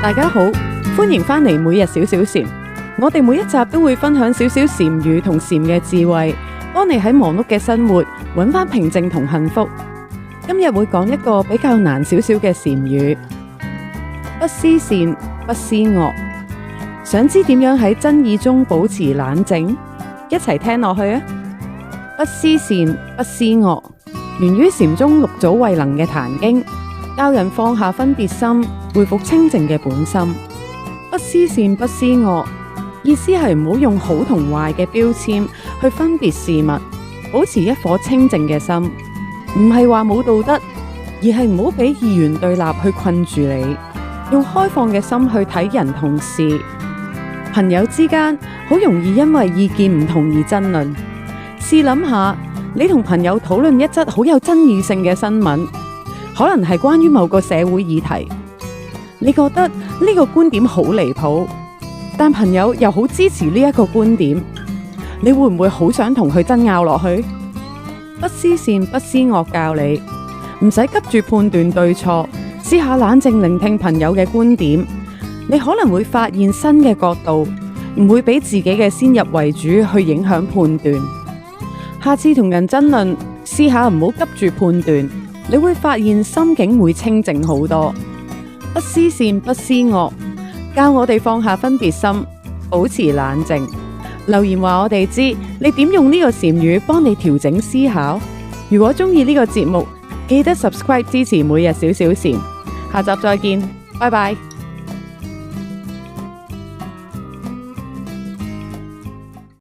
大家好，歡迎返嚟每日少少禪。我哋每一集都會分享少少禪語同禪嘅智慧，幫你喺忙碌嘅生活揾返平靜同幸福。今日會講一個比較難少少嘅禪語，不思善，不思惡。想知點樣喺爭議中保持冷靜？一齊聽落去啊！不思善，不思惡，源於禪宗六祖慧能嘅壇經，教人放下分別心，回復清淨嘅本心。不思善，不思惡，意思係唔好用好同壞嘅標籤去分別事物，保持一顆清淨嘅心。唔係話冇道德，而係唔好俾二元對立去困住你，用開放嘅心去睇人同事。朋友之間好容易因為意見唔同而爭論。試諗下，你同朋友討論一則好有爭議性嘅新聞，可能係關於某個社會議題，你覺得呢個觀點好離譜，但朋友又好支持呢一個觀點，你會唔會好想同佢爭拗落去？不思善，不思惡教你唔使急住判斷對錯，試下冷靜聆聽朋友嘅觀點，你可能會發現新嘅角度，唔會俾自己嘅先入為主去影響判斷。下次同人爭論，試下唔好急住判斷，你會發現心境會清靜好多。不思善，不思惡，教我哋放下分別心，保持冷靜。留言話我哋知，你點用呢個禪語幫你調整思考。如果中意呢個節目，記得 subscribe 支持每日少少禪。下集再見，拜拜。